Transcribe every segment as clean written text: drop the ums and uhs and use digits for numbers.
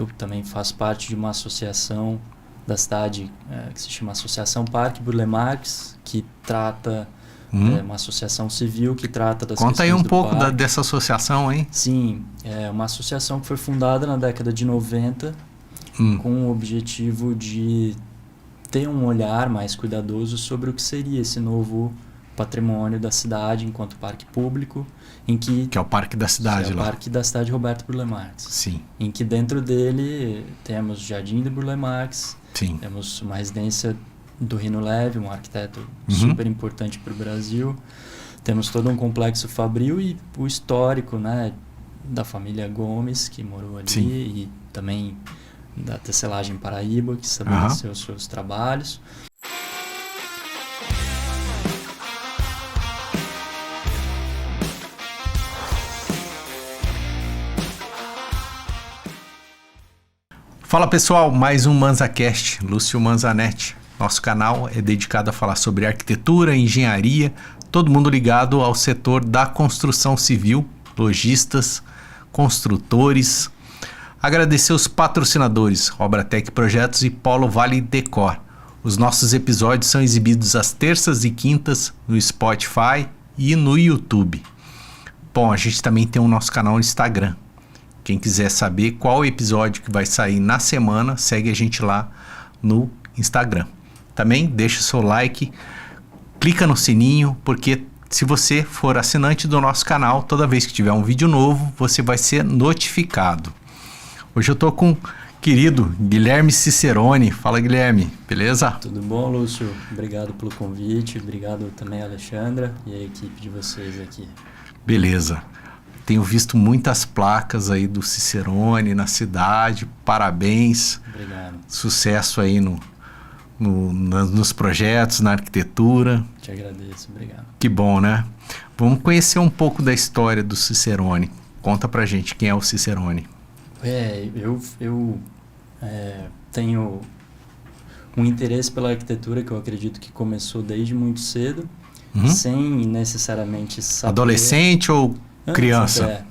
eu também faço parte de uma associação da cidade que se chama Associação Parque Burle Marx, que trata, uma associação civil que trata das questões do parque. Conta aí um pouco dessa associação, hein? Sim, é uma associação que foi fundada na década de 90 com o objetivo de ter um olhar mais cuidadoso sobre o que seria esse novo patrimônio da cidade enquanto parque público, que é o Parque da Cidade lá. O Parque da Cidade Roberto Burle Marx. Sim. Em que dentro dele temos o Jardim de Burle Marx, sim. Temos uma residência do Rino Leve, um arquiteto super importante para o Brasil. Temos todo um complexo fabril e o histórico, né, da família Gomes, que morou ali, sim. e também da Tecelagem Paraíba, que estabeleceu os seus trabalhos. Fala pessoal, mais um ManzaCast, Lúcio Manzanetti. Nosso canal é dedicado a falar sobre arquitetura, engenharia, todo mundo ligado ao setor da construção civil, lojistas, construtores. Agradecer os patrocinadores, Obratec Projetos e Polo Vale Decor. Os nossos episódios são exibidos às terças e quintas no Spotify e no YouTube. Bom, a gente também tem o nosso canal no Instagram. Quem quiser saber qual episódio que vai sair na semana, segue a gente lá no Instagram. Também deixa o seu like, clica no sininho, porque se você for assinante do nosso canal, toda vez que tiver um vídeo novo, você vai ser notificado. Hoje eu tô com o querido Guilherme Cicerone. Fala, Guilherme, beleza? Tudo bom, Lúcio? Obrigado pelo convite, obrigado também a Alexandra e a equipe de vocês aqui. Beleza. Tenho visto muitas placas aí do Cicerone na cidade. Parabéns. Obrigado. Sucesso aí nos projetos, na arquitetura. Te agradeço, obrigado. Que bom, né? Vamos conhecer um pouco da história do Cicerone. Conta pra gente quem é o Cicerone. Eu tenho um interesse pela arquitetura que eu acredito que começou desde muito cedo, sem necessariamente saber... Adolescente ou criança?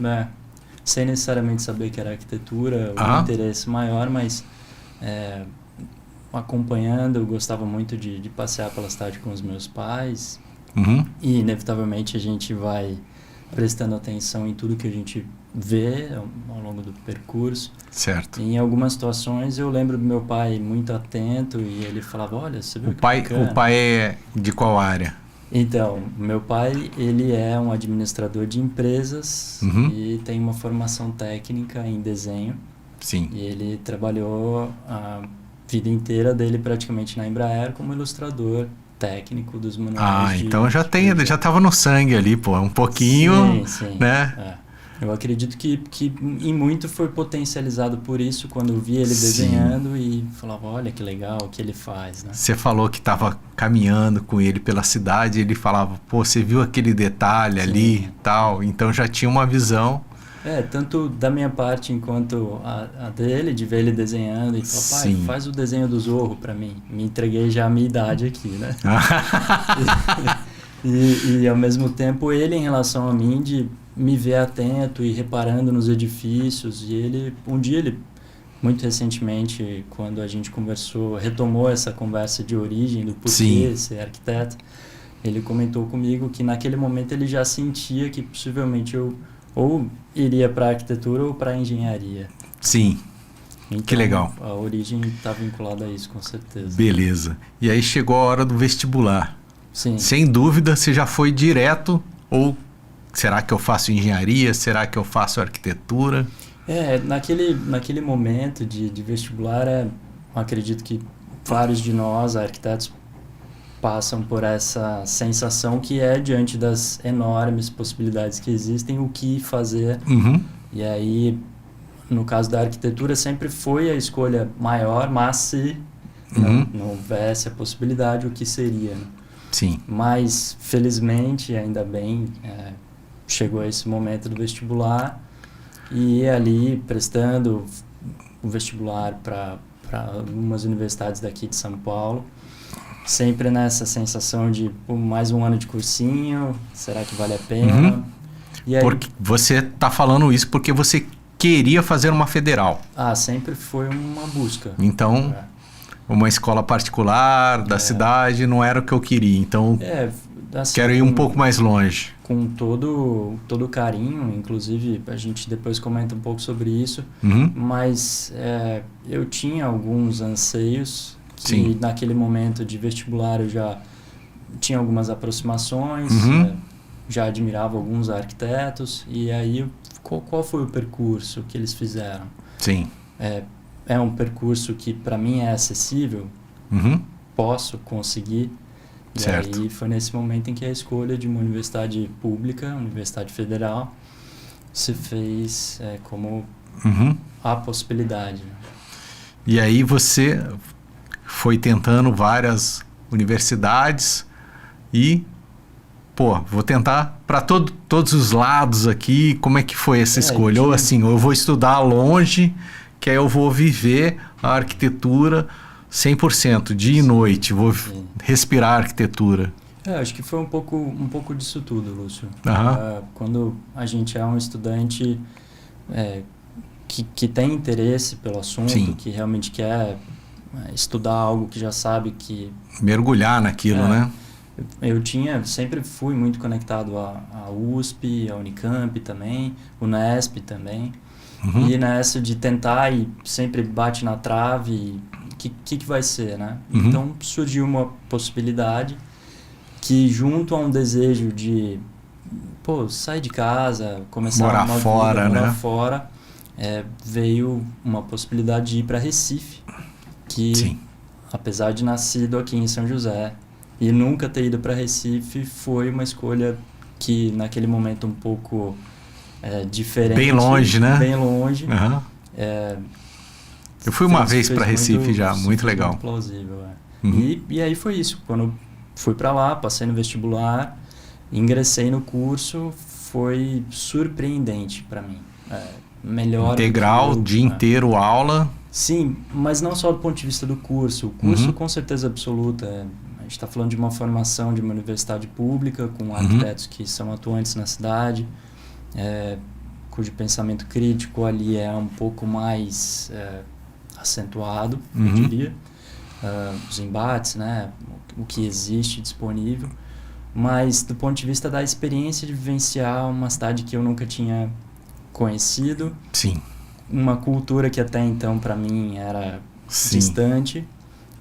Sem necessariamente saber que era arquitetura, um interesse maior, mas acompanhando, eu gostava muito de passear pela cidade com os meus pais, e inevitavelmente a gente vai prestando atenção em tudo que a gente vê ao longo do percurso. Certo. E em algumas situações eu lembro do meu pai muito atento e ele falava, olha, você viu o pai é de qual área? Então, meu pai, ele é um administrador de empresas e tem uma formação técnica em desenho. Sim. E ele trabalhou a vida inteira dele praticamente na Embraer como ilustrador técnico dos manuais. Então já estava no sangue ali, pô, um pouquinho, sim, né? Eu acredito que em muito foi potencializado por isso, quando eu vi ele desenhando e falava, olha que legal o que ele faz, né? Você falou que estava caminhando com ele pela cidade, ele falava, pô, você viu aquele detalhe ali e tal, então já tinha uma visão. Tanto da minha parte enquanto a dele, de ver ele desenhando e falar, pai, faz o desenho do Zorro pra mim. Me entreguei já a minha idade aqui, né? e ao mesmo tempo ele em relação a mim de me ver atento e reparando nos edifícios, e um dia muito recentemente, quando a gente conversou, retomou essa conversa de origem do porquê ser arquiteto, ele comentou comigo que naquele momento ele já sentia que possivelmente eu ou iria para a arquitetura ou para a engenharia. Sim. Então, que legal. A origem está vinculada a isso, com certeza. Beleza. E aí chegou a hora do vestibular. Sim. Sem dúvida, você já foi direto ou será que eu faço engenharia? Será que eu faço arquitetura? Naquele momento de vestibular, acredito que vários de nós, arquitetos, passam por essa sensação que é, diante das enormes possibilidades que existem, o que fazer. E aí, no caso da arquitetura, sempre foi a escolha maior, mas se não houvesse a possibilidade, o que seria, né? Sim. Mas, felizmente, ainda bem, chegou esse momento do vestibular e ali prestando o vestibular para algumas universidades daqui de São Paulo, sempre nessa sensação de mais um ano de cursinho, será que vale a pena? E aí, porque você está falando isso porque você queria fazer uma federal. Sempre foi uma busca. Então, uma escola particular da cidade não era o que eu queria. Então, assim, quero ir um pouco mais longe. Com todo o carinho, inclusive a gente depois comenta um pouco sobre isso, mas eu tinha alguns anseios que naquele momento de vestibular eu já tinha algumas aproximações, já admirava alguns arquitetos, e aí qual foi o percurso que eles fizeram? Sim. É um percurso que para mim é acessível, posso conseguir, e certo. aí foi nesse momento em que a escolha de uma universidade pública, Universidade Federal, se fez como a possibilidade. E aí você foi tentando várias universidades e, vou tentar para todos os lados aqui. Como é que foi essa escolha? Ou assim, eu vou estudar longe, que aí eu vou viver a arquitetura 100%, dia e noite, vou respirar a arquitetura. Acho que foi um pouco disso tudo, Lúcio. Uhum. Quando a gente é um estudante que tem interesse pelo assunto, Sim. que realmente quer estudar algo que já sabe que... mergulhar naquilo, né? Eu sempre fui muito conectado à USP, à Unicamp também, Unesp também. E nessa de tentar e sempre bate na trave, que vai ser, né? Então surgiu uma possibilidade que, junto a um desejo de sair de casa, começar morar uma fora, vida, morar né? fora, veio uma possibilidade de ir para Recife, que apesar de nascido aqui em São José e nunca ter ido para Recife, foi uma escolha que naquele momento um pouco diferente. Bem longe, né? Bem longe. Eu fui uma vez para Recife já, muito legal. Muito plausível, E aí foi isso. Quando fui para lá, passei no vestibular, ingressei no curso, foi surpreendente para mim. Melhor integral, dia inteiro, aula. Sim, mas não só do ponto de vista do curso. O curso, com certeza absoluta, a gente está falando de uma formação de uma universidade pública, com arquitetos que são atuantes na cidade, cujo pensamento crítico ali é um pouco mais acentuado, eu diria. Os embates, né? O que existe disponível. Mas do ponto de vista da experiência de vivenciar uma cidade que eu nunca tinha conhecido. Sim. Uma cultura que até então para mim era distante,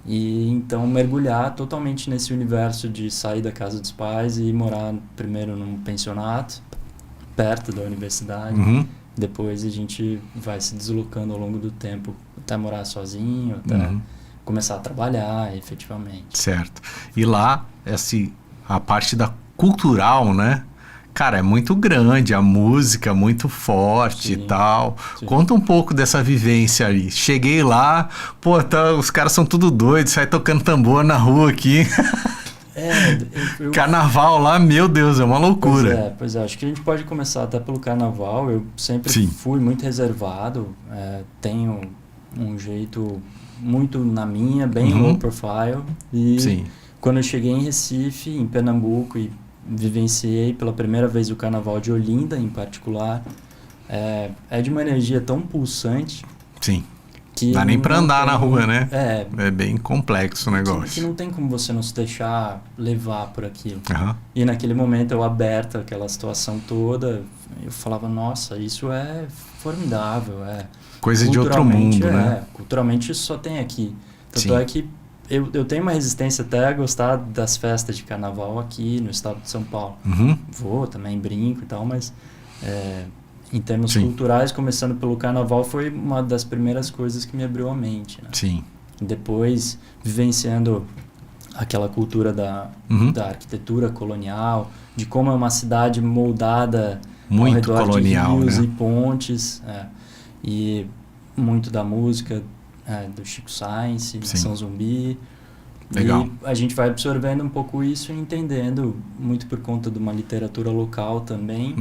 e então mergulhar totalmente nesse universo de sair da casa dos pais e morar primeiro num pensionato perto da universidade, depois a gente vai se deslocando ao longo do tempo até morar sozinho, até começar a trabalhar efetivamente. Certo. E lá a parte da cultural, né? Cara, é muito grande, a música muito forte e tal. Conta um pouco dessa vivência aí. Cheguei lá, os caras são tudo doidos, sai tocando tambor na rua aqui. Carnaval lá, meu Deus, é uma loucura. Pois é, acho que a gente pode começar até pelo carnaval. Eu sempre fui muito reservado, tenho um jeito muito na minha, bem low profile. E quando eu cheguei em Recife, em Pernambuco, e vivenciei pela primeira vez o Carnaval de Olinda, em particular, é de uma energia tão pulsante. Sim. Que dá nem pra andar na rua, né? É bem complexo o negócio. Que não tem como você não se deixar levar por aquilo. E naquele momento eu aberto àquela situação toda, eu falava, nossa, isso é formidável. Coisa de outro mundo, né? Culturalmente isso só tem aqui. Tanto é que eu tenho uma resistência até a gostar das festas de carnaval aqui no estado de São Paulo. Vou, também brinco e tal, mas em termos culturais, começando pelo carnaval, foi uma das primeiras coisas que me abriu a mente, né? Sim. Depois, vivenciando aquela cultura da arquitetura colonial, de como é uma cidade moldada muito ao redor colonial, de rios, né? E pontes, e muito da música do Chico Science, de São Zumbi. Legal. E a gente vai absorvendo um pouco isso e entendendo, muito por conta de uma literatura local também,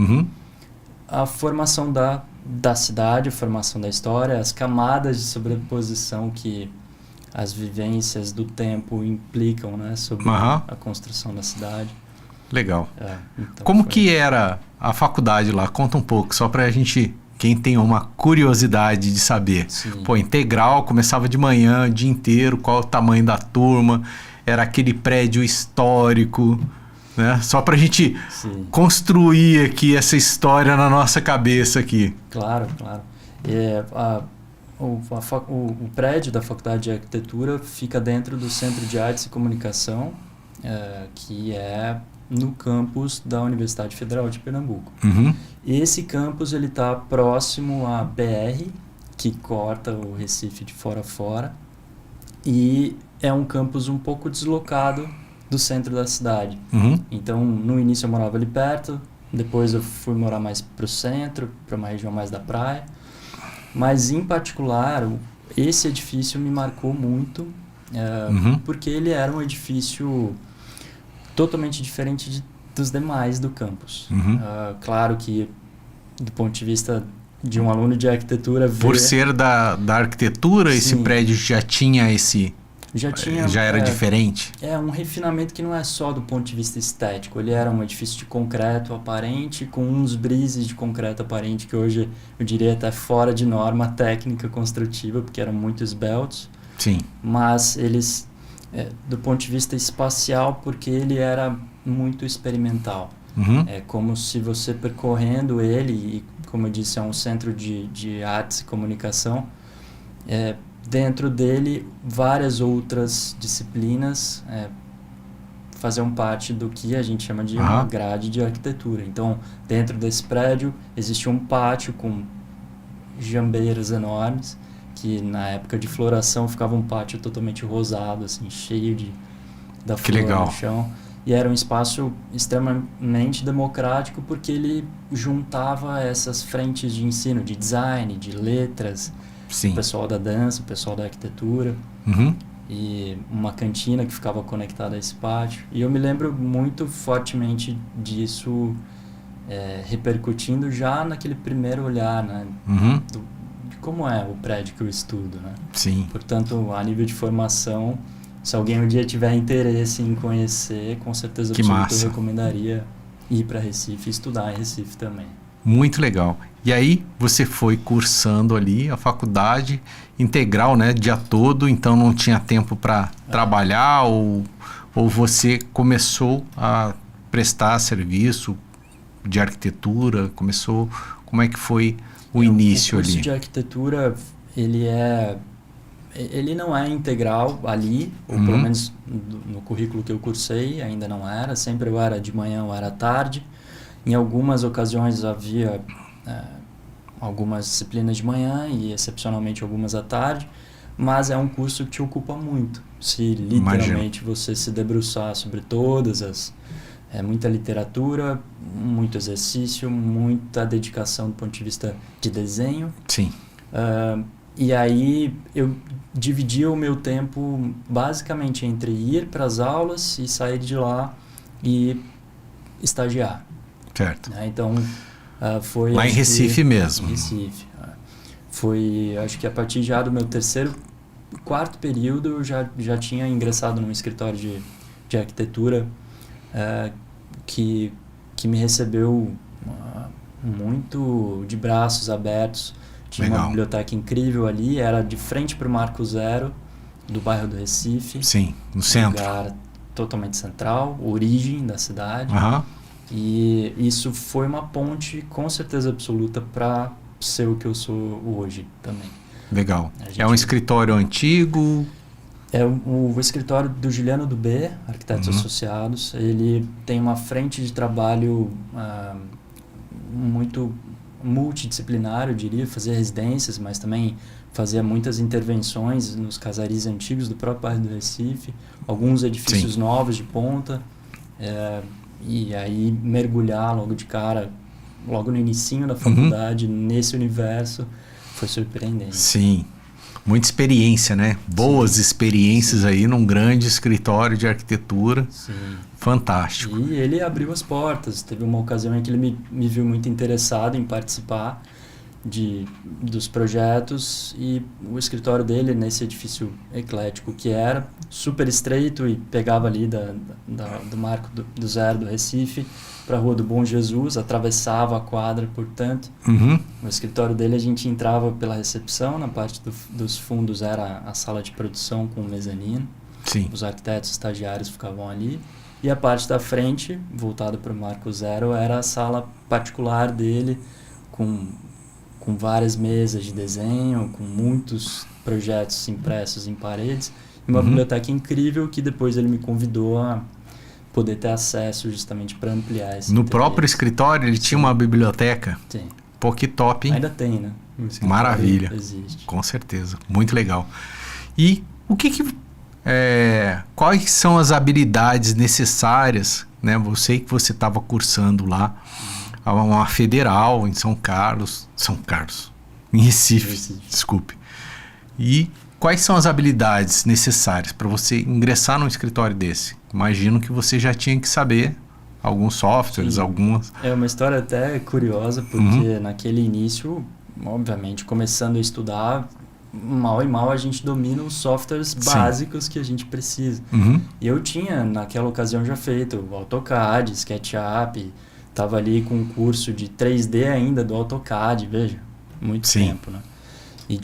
a formação da cidade, a formação da história, as camadas de sobreposição que as vivências do tempo implicam, né, sobre a construção da cidade. Legal. Então como que era a faculdade lá? Conta um pouco, só pra gente quem tem uma curiosidade de saber. Sim. Pô, integral começava de manhã, o dia inteiro, qual o tamanho da turma, era aquele prédio histórico, né? Só pra gente construir aqui essa história na nossa cabeça aqui. Claro. O prédio da Faculdade de Arquitetura fica dentro do Centro de Artes e Comunicação, que é no campus da Universidade Federal de Pernambuco. Uhum. Esse campus está próximo à BR, que corta o Recife de fora a fora, e é um campus um pouco deslocado do centro da cidade. Uhum. Então, no início eu morava ali perto, depois eu fui morar mais para o centro, para uma região mais da praia. Mas, em particular, esse edifício me marcou muito, porque ele era um edifício totalmente diferente dos demais do campus. Uhum. Claro que, do ponto de vista de um aluno de arquitetura... Por ser da arquitetura, Sim. esse prédio já tinha esse... Já era diferente? É um refinamento que não é só do ponto de vista estético. Ele era um edifício de concreto aparente, com uns brises de concreto aparente que hoje eu diria até fora de norma técnica construtiva, porque eram muito esbeltos. Sim. Mas eles, do ponto de vista espacial, porque ele era muito experimental. Uhum. É como se você percorrendo ele, e como eu disse, é um centro de artes e comunicação, dentro dele várias outras disciplinas faziam parte do que a gente chama de uma grade de arquitetura. Então, dentro desse prédio existia um pátio com jambeiras enormes, que na época de floração ficava um pátio totalmente rosado, assim, cheio da flor no chão. E era um espaço extremamente democrático, porque ele juntava essas frentes de ensino, de design, de letras, Sim. o pessoal da dança, o pessoal da arquitetura, uhum. e uma cantina que ficava conectada a esse pátio. E eu me lembro muito fortemente disso repercutindo já naquele primeiro olhar, né, uhum. de como é o prédio que eu estudo, né? Sim. Portanto, a nível de formação, se alguém um dia tiver interesse em conhecer, com certeza absoluta eu recomendaria ir para Recife e estudar em Recife também. Muito legal. E aí você foi cursando ali a faculdade integral, né, dia todo, então não tinha tempo para trabalhar, ou você começou a prestar serviço de arquitetura, como é que foi o início ali? O curso de arquitetura, ele não é integral ali, ou pelo menos no currículo que eu cursei ainda não era, sempre eu era de manhã ou era à tarde. Em algumas ocasiões havia algumas disciplinas de manhã e excepcionalmente algumas à tarde, mas é um curso que te ocupa muito. Se literalmente você se debruçar sobre todas muita literatura, muito exercício, muita dedicação do ponto de vista de desenho. Sim. E aí eu dividia o meu tempo basicamente entre ir para as aulas e sair de lá e estagiar. Certo. Então, foi... Lá em Recife mesmo. Em Recife. Foi, acho que a partir já do meu quarto período, eu já tinha ingressado num escritório de arquitetura que me recebeu muito de braços abertos. Tinha uma biblioteca incrível ali, era de frente para o Marco Zero, do bairro do Recife. Sim, no centro. Lugar totalmente central, origem da cidade. Aham. E isso foi uma ponte, com certeza absoluta, para ser o que eu sou hoje também. Legal. É um escritório antigo? É o escritório do Juliano Dubé, Arquitetos Associados. Ele tem uma frente de trabalho muito multidisciplinar, eu diria, fazia residências, mas também fazia muitas intervenções nos casaris antigos do próprio bairro do Recife, alguns edifícios novos de ponta. E aí mergulhar logo de cara, logo no inicinho da faculdade, nesse universo, foi surpreendente. Sim, muita experiência, né? Boas experiências aí num grande escritório de arquitetura. Sim. Fantástico. E ele abriu as portas. Teve uma ocasião em que ele me viu muito interessado em participar dos projetos, e o escritório dele, nesse edifício eclético que era, super estreito, e pegava ali do Marco do Zero do Recife para a Rua do Bom Jesus, atravessava a quadra, portanto. No escritório dele a gente entrava pela recepção, na parte dos fundos era a sala de produção com o mezanino. Sim. Os arquitetos estagiários ficavam ali. E a parte da frente, voltada para o Marco Zero, era a sala particular dele, com várias mesas de desenho, com muitos projetos impressos em paredes. E uma biblioteca incrível que depois ele me convidou a poder ter acesso justamente para ampliar esse No interesse. próprio escritório ele tinha uma biblioteca? Sim. Pô, que top, hein? Ainda tem, né? Maravilha. Existe. Com certeza. Muito legal. E quais são as habilidades necessárias, né? Eu sei que você estava cursando lá, uma federal em em Recife, desculpe. E quais são as habilidades necessárias para você ingressar num escritório desse? Imagino que você já tinha que saber alguns softwares, Sim. algumas... É uma história até curiosa, porque naquele início, obviamente, começando a estudar, mal e mal a gente domina os softwares básicos que a gente precisa. E eu tinha, naquela ocasião, já feito o AutoCAD, SketchUp, estava ali com um curso de 3D ainda do AutoCAD, veja, muito tempo, né? E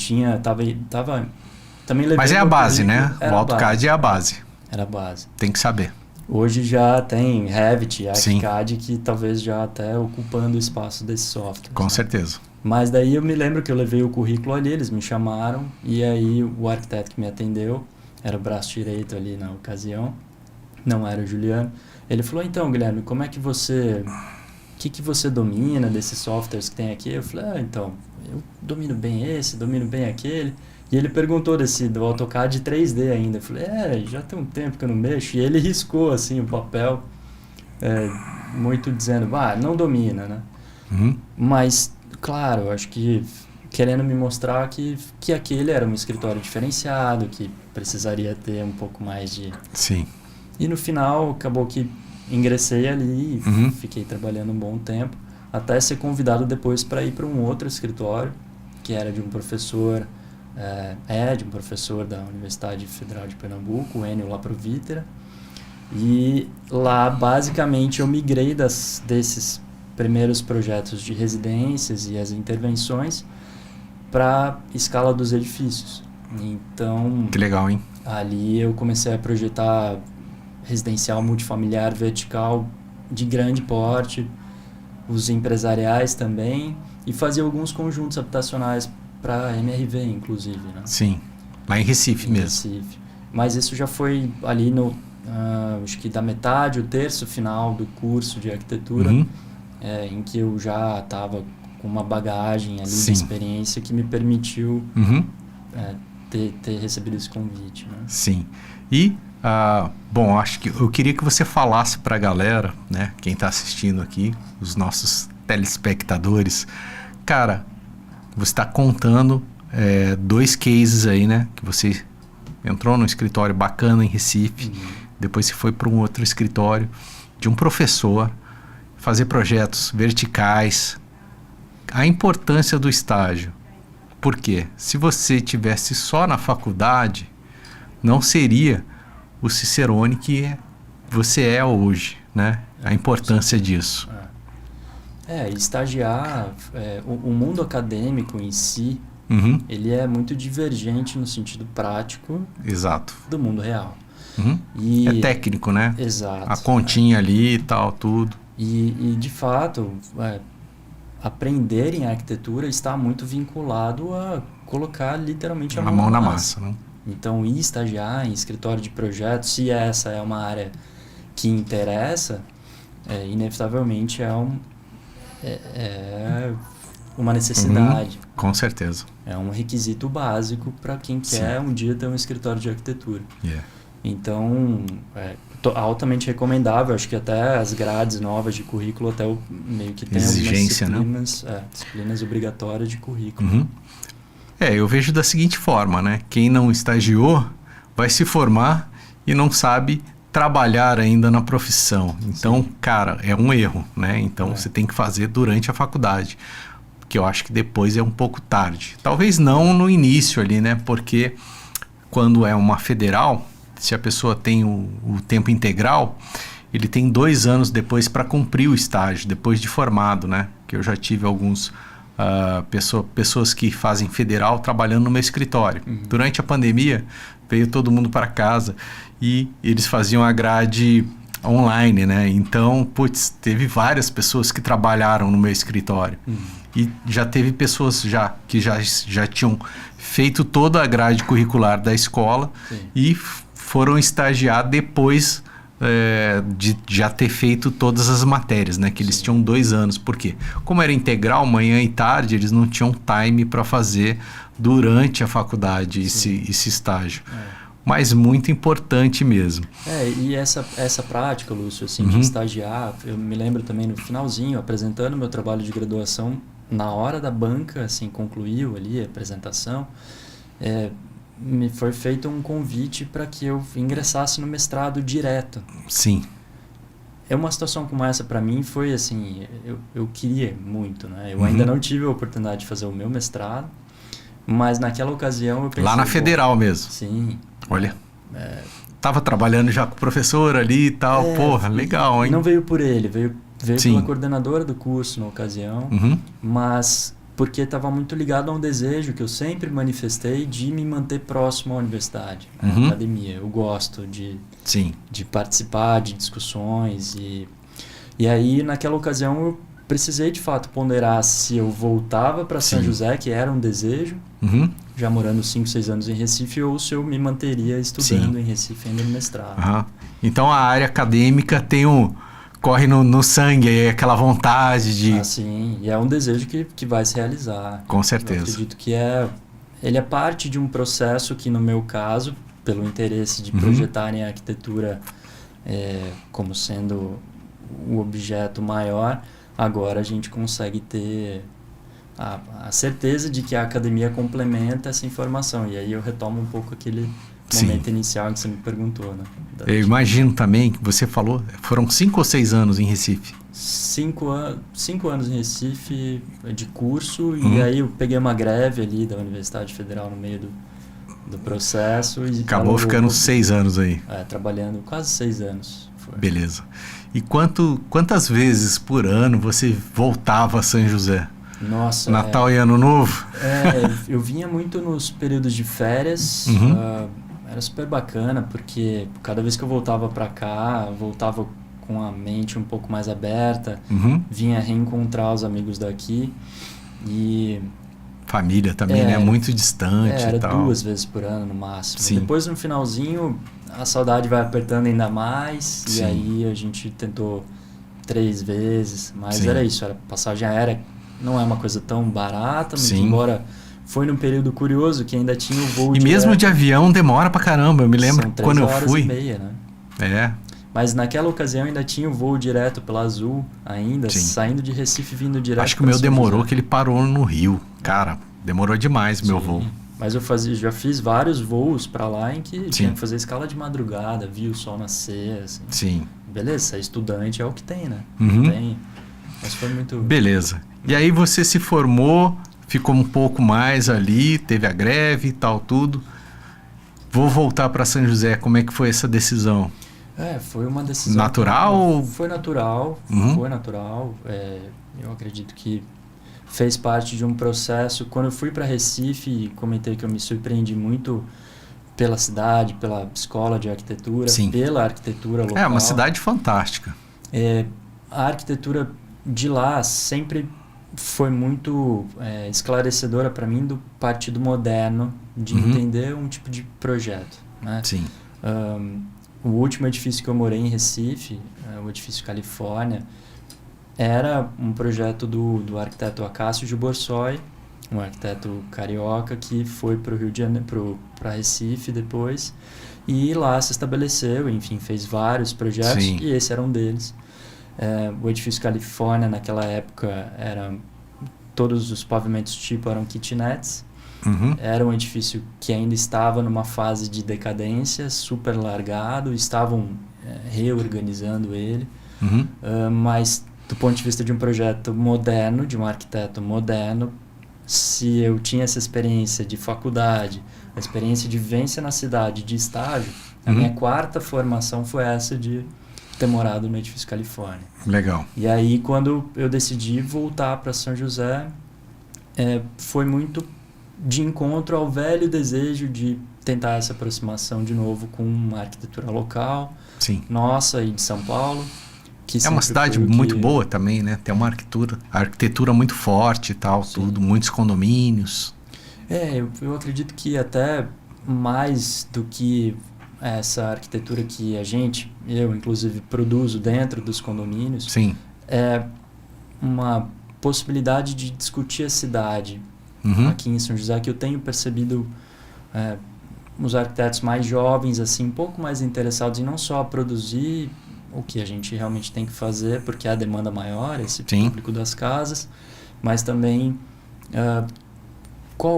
também levei... Mas é a base, né? O AutoCAD é a base. Era a base. Tem que saber. Hoje já tem Revit, ArchiCAD, que talvez já até ocupando o espaço desse software. Com certeza. Mas daí eu me lembro que eu levei o currículo ali, eles me chamaram, e aí o arquiteto que me atendeu, era o braço direito ali na ocasião, não era o Juliano, ele falou: então, Guilherme, como é que você... O que você domina desses softwares que tem aqui? Eu falei: então, eu domino bem esse, domino bem aquele. E ele perguntou do AutoCAD 3D ainda. Eu falei: já tem um tempo que eu não mexo. E ele riscou assim o papel, muito dizendo: não domina, né? Mas, claro, acho que querendo me mostrar que aquele era um escritório diferenciado, que precisaria ter um pouco mais de... Sim. E no final, acabou que ingressei ali e fiquei trabalhando um bom tempo, até ser convidado depois para ir para um outro escritório, que era de um professor, de um professor da Universidade Federal de Pernambuco, o Enio Laprovítera. E lá, basicamente, eu migrei desses primeiros projetos de residências e as intervenções para escala dos edifícios. Então, que legal, hein? Ali eu comecei a projetar residencial multifamiliar vertical de grande porte, os empresariais também, e fazia alguns conjuntos habitacionais para MRV, inclusive, né? Sim, lá em Recife mesmo. Recife. Mas isso já foi ali acho que da metade, o terço final do curso de arquitetura, em que eu já estava com uma bagagem ali de experiência que me permitiu ter recebido esse convite, né? Sim. E bom, acho que eu queria que você falasse para a galera, né, quem está assistindo aqui, os nossos telespectadores, cara, você está contando 2 cases aí, né, que você entrou num escritório bacana em Recife, depois você foi para um outro escritório de um professor, fazer projetos verticais, a importância do estágio. Por quê? Se você tivesse só na faculdade, não seria o Cicerone que você é hoje, né? A importância disso. Estagiar, o mundo acadêmico em si, ele é muito divergente no sentido prático. Exato. Do mundo real. E é técnico, né? Exato. A continha ali e tal, tudo. E de fato, aprender em arquitetura está muito vinculado a colocar literalmente a mão na massa, né? Então, ir estagiar em escritório de projetos, se essa é uma área que interessa, inevitavelmente é uma necessidade. Com certeza. É um requisito básico para quem quer um dia ter um escritório de arquitetura. Então, altamente recomendável. Acho que até as grades novas de currículo até meio que tem exigência, algumas disciplinas obrigatórias de currículo. Eu vejo da seguinte forma, né? Quem não estagiou vai se formar e não sabe trabalhar ainda na profissão. Então, cara, é um erro, né? Então, você tem que fazer durante a faculdade. que eu acho que depois é um pouco tarde. Talvez não no início ali, né? Porque quando é uma federal, se a pessoa tem o tempo integral, ele tem 2 anos depois para cumprir o estágio, depois de formado, né? Que eu já tive alguns pessoas que fazem federal trabalhando no meu escritório. Durante a pandemia, veio todo mundo para casa e eles faziam a grade online, né? Então, teve várias pessoas que trabalharam no meu escritório. E já teve pessoas que já tinham feito toda a grade curricular da escola. Sim. E foram estagiar depois de já ter feito todas as matérias, né? Que eles tinham 2 anos. Por quê? Como era integral, manhã e tarde, eles não tinham time para fazer durante a faculdade esse estágio. Mas muito importante mesmo. E essa prática, Lúcio, assim, de estagiar, eu me lembro também no finalzinho, apresentando meu trabalho de graduação, na hora da banca, assim, concluiu ali a apresentação, me foi feito um convite para que eu ingressasse no mestrado direto. Sim. Uma situação como essa para mim foi assim, eu queria muito, né? Eu ainda não tive a oportunidade de fazer o meu mestrado, mas naquela ocasião eu pensei... Lá na Federal mesmo? Sim. Olha, tava trabalhando já com o professor ali e tal, porra, legal, hein? Não veio por ele, veio pela coordenadora do curso na ocasião, mas porque estava muito ligado a um desejo que eu sempre manifestei de me manter próximo à universidade, à academia. Eu gosto de participar de discussões e aí naquela ocasião eu precisei de fato ponderar se eu voltava para São José, que era um desejo, já morando 5, 6 anos em Recife, ou se eu me manteria estudando em Recife ainda no mestrado. Então a área acadêmica corre no sangue, é aquela vontade de... Sim, e é um desejo que vai se realizar. Com certeza. Eu acredito que ele é parte de um processo que, no meu caso, pelo interesse de projetarem a arquitetura como sendo o objeto maior, agora a gente consegue ter a certeza de que a academia complementa essa informação. E aí eu retomo um pouco aquele momento inicial em que você me perguntou, né? Eu imagino também que você falou, foram 5 ou 6 anos em Recife? 5 anos em Recife de curso, e aí eu peguei uma greve ali da Universidade Federal no meio do processo. E acabou ficando 6 anos aí. Trabalhando quase 6 anos. Foi. Beleza. E quantas vezes por ano você voltava a São José? Nossa, Natal e Ano Novo? Eu vinha muito nos períodos de férias. Era super bacana, porque cada vez que eu voltava para cá, eu voltava com a mente um pouco mais aberta, vinha reencontrar os amigos daqui e... Família também, né? Muito distante era e tal. 2 vezes por ano no máximo. Sim. Depois, no finalzinho, a saudade vai apertando ainda mais, e aí a gente tentou 3 vezes, mas era isso, a passagem aérea não é uma coisa tão barata, muito embora... Foi num período curioso que ainda tinha o voo direto. Mesmo de avião demora pra caramba. Eu me lembro quando eu fui. 3 horas e meia, né? Mas naquela ocasião ainda tinha o voo direto pela Azul, ainda, saindo de Recife, vindo direto. Acho que o meu demorou, que ele parou no Rio. Cara, demorou demais o meu voo. Mas já fiz vários voos pra lá em que tinha que fazer escala de madrugada, via o sol nascer, assim. Sim. Beleza, estudante é o que tem, né? Tem. Mas foi muito... Beleza. E aí você se formou... Ficou um pouco mais ali, teve a greve e tal, tudo. Vou voltar para São José. Como é que foi essa decisão? Foi uma decisão... Natural? Foi natural. Foi natural. Eu acredito que fez parte de um processo. Quando eu fui para Recife, comentei que eu me surpreendi muito pela cidade, pela escola de arquitetura, pela arquitetura local. É uma cidade fantástica. A arquitetura de lá sempre... foi muito esclarecedora para mim do Partido Moderno, de entender um tipo de projeto, né? Sim. O último edifício que eu morei em Recife, o edifício Califórnia, era um projeto do arquiteto Acácio de Borsoi, um arquiteto carioca que foi para o Rio de Janeiro, para Recife depois, e lá se estabeleceu, enfim, fez vários projetos, e esse era um deles. O edifício Califórnia naquela época todos os pavimentos tipo eram kitnets. Era um edifício que ainda estava numa fase de decadência, super largado, estavam reorganizando ele, mas do ponto de vista de um projeto moderno, de um arquiteto moderno, se eu tinha essa experiência de faculdade, a experiência de vivência na cidade, de estágio, a minha quarta formação foi essa de ter morado no edifício Califórnia. Legal. E aí, quando eu decidi voltar para São José, foi muito de encontro ao velho desejo de tentar essa aproximação de novo com uma arquitetura local, Sim. nossa e de São Paulo. Que É uma cidade muito boa também, né? Tem uma arquitetura muito forte e tal, Sim. tudo, muitos condomínios. Eu acredito que até mais do que essa arquitetura que eu inclusive produzo dentro dos condomínios, Sim. é uma possibilidade de discutir a cidade aqui em São José, que eu tenho percebido os arquitetos mais jovens assim, um pouco mais interessados em não só produzir o que a gente realmente tem que fazer, porque a demanda maior, esse Sim. público das casas, mas também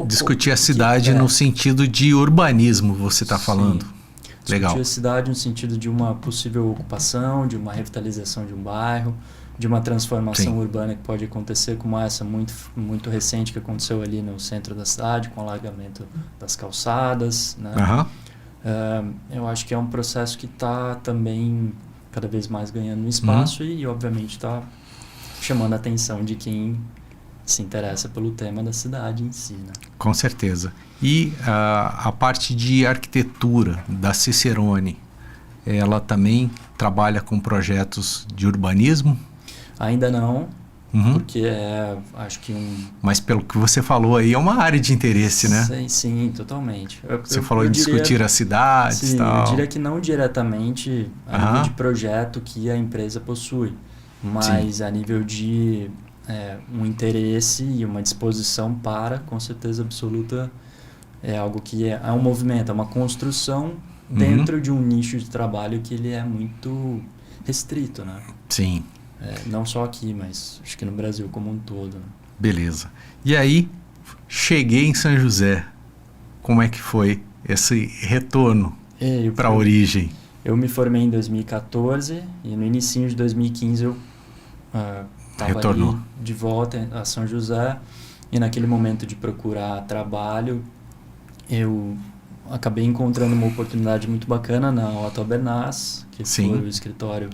discutir a cidade no sentido de urbanismo, você está falando. Legal. Discutir a cidade no sentido de uma possível ocupação, de uma revitalização de um bairro, de uma transformação urbana que pode acontecer, como essa muito, muito recente que aconteceu ali no centro da cidade, com o alargamento das calçadas, né? Eu acho que é um processo que está também cada vez mais ganhando espaço e obviamente está chamando a atenção de quem se interessa pelo tema da cidade em si, né? Com certeza. E a parte de arquitetura da Cicerone, ela também trabalha com projetos de urbanismo? Ainda não, porque acho que Mas pelo que você falou aí, é uma área de interesse, né? Sim, totalmente. Você falou em discutir as cidades e tal. Eu diria que não diretamente a nível de projeto que a empresa possui, mas a nível de um interesse e uma disposição para, com certeza absoluta, é algo que é um movimento, é uma construção dentro de um nicho de trabalho que ele é muito restrito, né? Sim. Não só aqui, mas acho que no Brasil como um todo. Né? Beleza. E aí, cheguei em São José. Como é que foi esse retorno para a origem? Eu me formei em 2014 e no início de 2015 eu estava ali de volta a São José e naquele momento de procurar trabalho eu acabei encontrando uma oportunidade muito bacana na Otto Albernaz, que foi o escritório.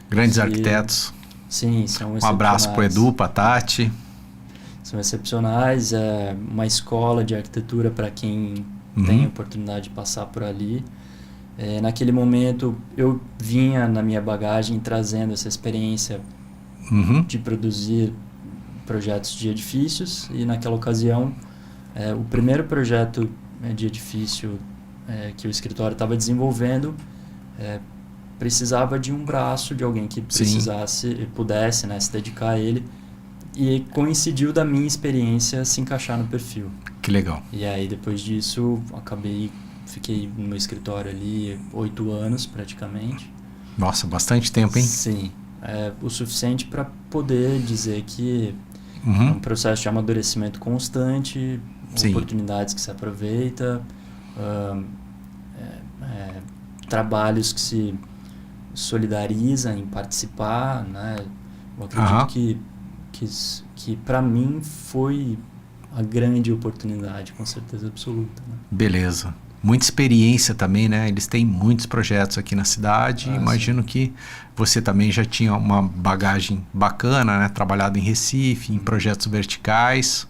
Grandes arquitetos. Sim, são excepcionais. Um abraço para o Edu, para a Tati. São excepcionais, é uma escola de arquitetura para quem tem a oportunidade de passar por ali. Naquele momento eu vinha na minha bagagem trazendo essa experiência de produzir projetos de edifícios e naquela ocasião o primeiro projeto de edifício que o escritório estava desenvolvendo precisava de um braço de alguém que pudesse, né, se dedicar a ele, e coincidiu da minha experiência se encaixar no perfil. Que legal. E aí depois disso fiquei no meu escritório ali 8 anos praticamente. Nossa, bastante tempo, hein? Sim, o suficiente para poder dizer que é um processo de amadurecimento constante, oportunidades que se aproveita, trabalhos que se solidariza em participar, né? Eu acredito que para mim foi a grande oportunidade, com certeza absoluta. Né? Beleza. Muita experiência também, né? Eles têm muitos projetos aqui na cidade. Imagino que você também já tinha uma bagagem bacana, né? Trabalhado em Recife, em projetos verticais.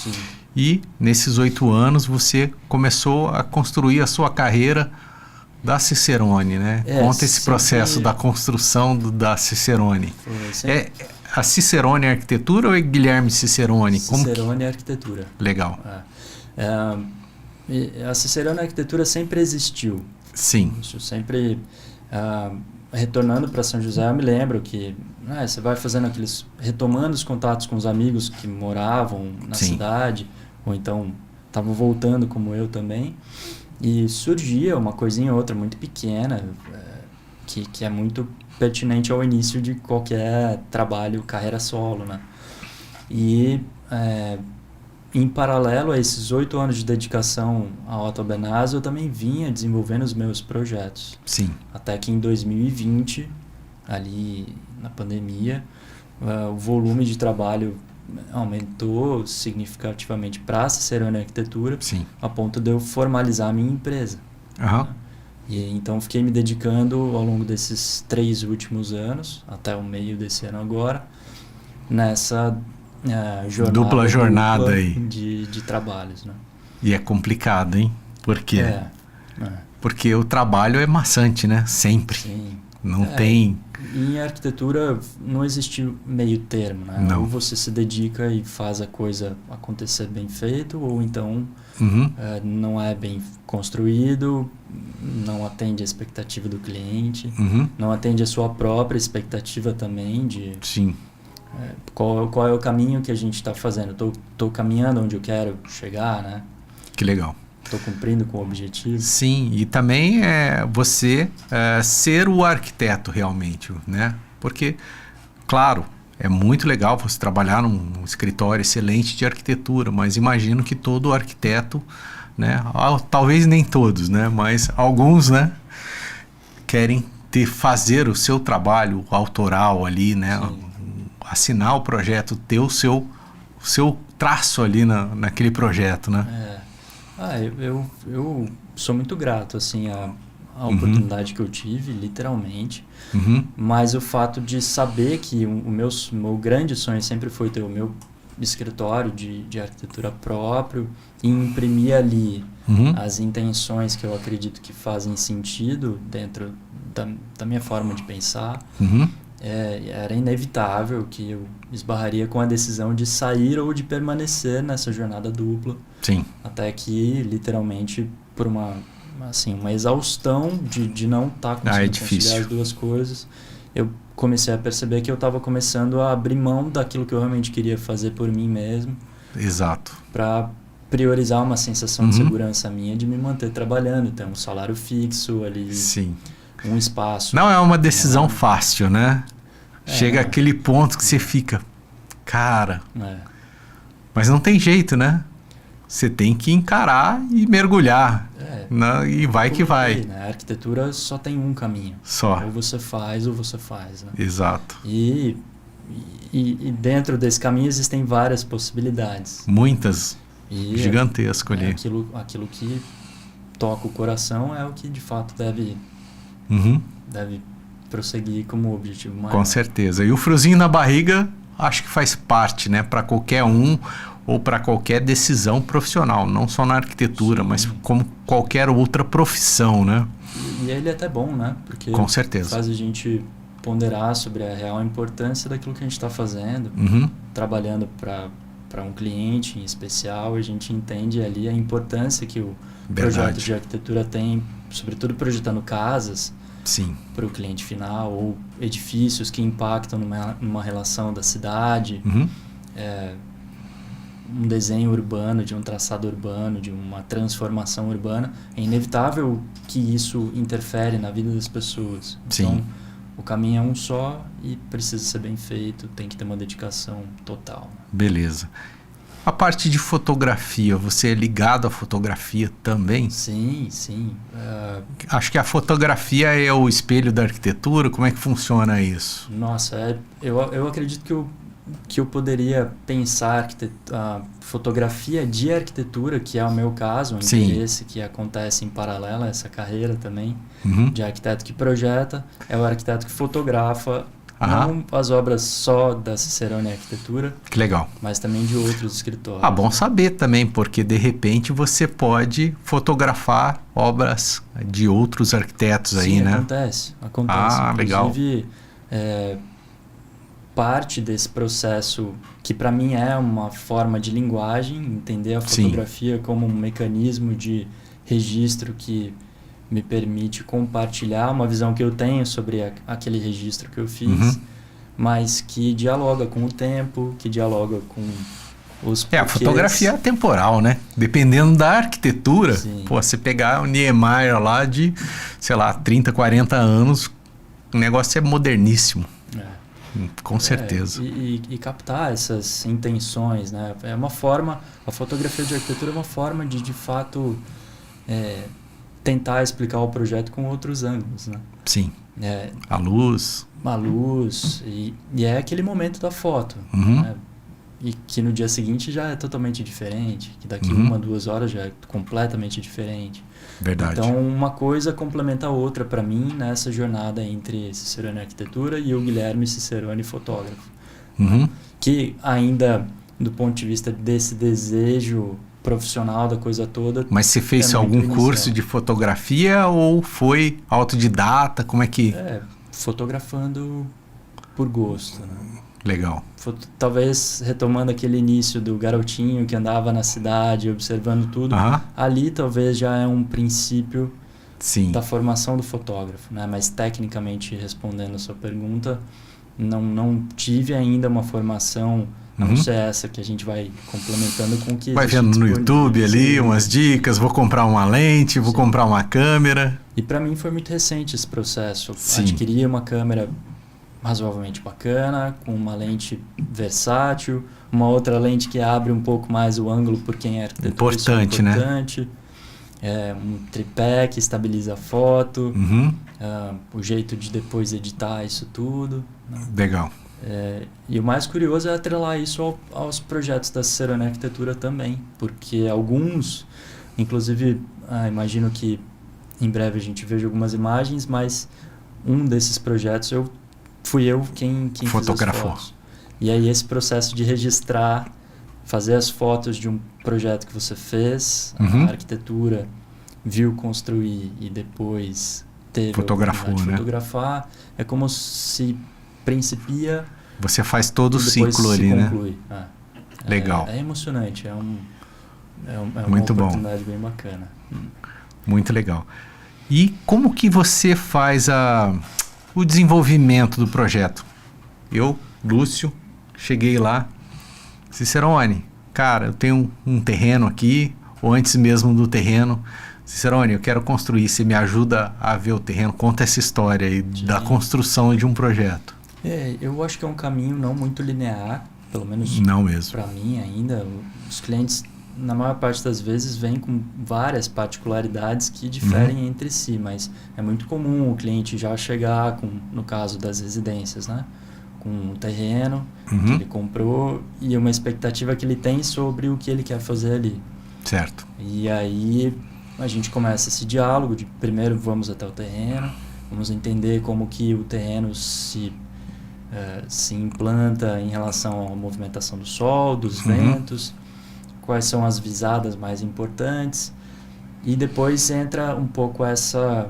Sim. E nesses 8 anos você começou a construir a sua carreira da Cicerone, né? Conta esse processo da construção da Cicerone. A Cicerone é arquitetura ou é Guilherme Cicerone? Cicerone é arquitetura. Legal. A Cicerone arquitetura sempre existiu. Sim. Isso sempre... retornando para São José, eu me lembro que você vai fazendo retomando os contatos com os amigos que moravam na cidade, ou então estavam voltando como eu também. E surgia uma coisinha ou outra muito pequena, que é muito pertinente ao início de qualquer trabalho, carreira solo, né? E em paralelo a esses 8 anos de dedicação à Otto Albernaz, eu também vinha desenvolvendo os meus projetos. Sim. Até que em 2020, ali na pandemia, o volume de trabalho aumentou significativamente para a Cicerone Arquitetura, Sim. a ponto de eu formalizar a minha empresa. Aham. E então fiquei me dedicando ao longo desses 3 últimos anos, até o meio desse ano agora, nessa Dupla jornada dupla aí. de trabalhos, né? E é complicado, hein? Por quê? É. Porque o trabalho é maçante, né? Sempre. Sim. Não tem... Em arquitetura não existe meio termo, né? Não. Ou você se dedica e faz a coisa acontecer bem feito, ou então Uhum. não é bem construído, não atende a expectativa do cliente, Uhum. não atende a sua própria expectativa também de Sim. qual é o caminho que a gente está fazendo. Tô caminhando onde eu quero chegar, né? Que legal. Estou cumprindo com o objetivo. Sim, e também você ser o arquiteto realmente, né? Porque, claro, é muito legal você trabalhar num escritório excelente de arquitetura, mas imagino que todo arquiteto, né? Talvez nem todos, né? Mas alguns, né? Querem fazer o seu trabalho autoral ali, né? Sim. Assinar o projeto, ter o seu traço ali naquele projeto, né? Eu sou muito grato, assim, a oportunidade que eu tive, literalmente. Uhum. Mas o fato de saber que o meu grande sonho sempre foi ter o meu escritório de arquitetura próprio e imprimir ali as intenções que eu acredito que fazem sentido dentro da minha forma de pensar. Uhum. Era inevitável que eu esbarraria com a decisão de sair ou de permanecer nessa jornada dupla. Sim. Até que, literalmente, por uma exaustão de não estar conseguindo conciliar as duas coisas, eu comecei a perceber que eu estava começando a abrir mão daquilo que eu realmente queria fazer por mim mesmo. Exato. Para priorizar uma sensação de segurança minha de me manter trabalhando, ter um salário fixo ali. Sim. Um espaço. Não é uma decisão fácil, né? Chega aquele ponto que você fica, cara, mas não tem jeito, né? Você tem que encarar e mergulhar, né? E vai que vai. Né? A arquitetura só tem um caminho. Só. Ou você faz, né? Exato. E dentro desse caminho existem várias possibilidades. Muitas. Gigantesco ali. Aquilo que toca o coração é o que de fato deve prosseguir como objetivo maior. Com certeza. E o friozinho na barriga, acho que faz parte, né? Para qualquer um ou para qualquer decisão profissional. Não só na arquitetura, mas como qualquer outra profissão, né? E ele é até bom, né? Porque com certeza. Faz a gente ponderar sobre a real importância daquilo que a gente está fazendo. Trabalhando para um cliente em especial, a gente entende ali a importância que o projeto de arquitetura tem, sobretudo projetando casas para o cliente final, ou edifícios que impactam numa relação da cidade, um desenho urbano, de um traçado urbano, de uma transformação urbana. É inevitável que isso interfere na vida das pessoas. Então, o caminho é um só e precisa ser bem feito, tem que ter uma dedicação total. Beleza. A parte de fotografia, você é ligado à fotografia também? Sim, sim. Acho que a fotografia é o espelho da arquitetura. Como é que funciona isso? Nossa, eu acredito que eu poderia pensar a fotografia de arquitetura, que é o meu caso, um interesse que acontece em paralelo a essa carreira também, de arquiteto que projeta, é o arquiteto que fotografa não as obras só da Cicerone Arquitetura, que legal, mas também de outros escritórios. Bom saber também, porque de repente você pode fotografar obras de outros arquitetos aí, né? Acontece. Legal. Inclusive, parte desse processo, que para mim é uma forma de linguagem, entender a fotografia como um mecanismo de registro que me permite compartilhar uma visão que eu tenho sobre aquele registro que eu fiz, mas que dialoga com o tempo, que dialoga com os porquês. A fotografia é temporal, né? Dependendo da arquitetura, você pegar o Niemeyer lá de, sei lá, 30, 40 anos, o negócio é moderníssimo. Com certeza. E captar essas intenções, né? É uma forma, a fotografia de arquitetura é uma forma de fato, tentar explicar o projeto com outros ângulos, né? Sim. A luz. A luz, e é aquele momento da foto, Uhum. né? E que no dia seguinte já é totalmente diferente, que daqui Uhum. 1-2 horas já é completamente diferente. Verdade. Então, uma coisa complementa a outra para mim nessa jornada entre Cicerone Arquitetura e o Guilherme Cicerone Fotógrafo. Uhum. Que ainda, do ponto de vista desse desejo profissional da coisa toda... Mas você fez muito algum inicial. curso de fotografia ou foi autodidata? Como é que... Fotografando por gosto, né? Legal. Talvez retomando aquele início do garotinho que andava na cidade observando tudo, Aham. ali talvez já é um princípio Sim. da formação do fotógrafo, né? Mas tecnicamente respondendo a sua pergunta, não tive ainda uma formação, a não Uhum. ser essa que a gente vai complementando com o que Vai existe vendo no disponível. YouTube ali Sim. umas dicas, vou comprar uma lente, vou Sim. comprar uma câmera. E para mim foi muito recente esse processo. Sim. Adquiri uma câmera razoavelmente bacana, com uma lente versátil, uma outra lente que abre um pouco mais o ângulo por quem é arquitetura. Importante, né? Importante. Um tripé que estabiliza a foto, Uhum. o jeito de depois editar isso tudo, né? Legal. E o mais curioso é atrelar isso aos projetos da Cicerone Arquitetura também, porque alguns, inclusive, imagino que em breve a gente veja algumas imagens, mas um desses projetos fui eu quem Fotografou. fez as fotos. E aí esse processo de registrar, fazer as fotos de um projeto que você fez, Uhum. a arquitetura, viu construir e depois teve Fotografou, a oportunidade de né? fotografar, é como se principia Você faz todo o e depois ciclo se ali, né? conclui. Legal. É emocionante, é uma Muito bom. oportunidade bem bacana. Muito legal. E como que você faz o desenvolvimento do projeto? Eu, Lúcio, cheguei lá, Cicerone, cara, eu tenho um terreno aqui, ou antes mesmo do terreno, Cicerone, eu quero construir, você me ajuda a ver o terreno, conta essa história aí da construção de um projeto. Eu acho que é um caminho não muito linear, pelo menos Não mesmo. para mim ainda. Os clientes, na maior parte das vezes, vêm com várias particularidades que diferem entre si, mas é muito comum o cliente já chegar, no caso das residências, né? Com um terreno que ele comprou e uma expectativa que ele tem sobre o que ele quer fazer ali. Certo. E aí a gente começa esse diálogo de primeiro vamos até o terreno, vamos entender como que o terreno se implanta em relação à movimentação do sol, dos ventos, quais são as visadas mais importantes, e depois entra um pouco essa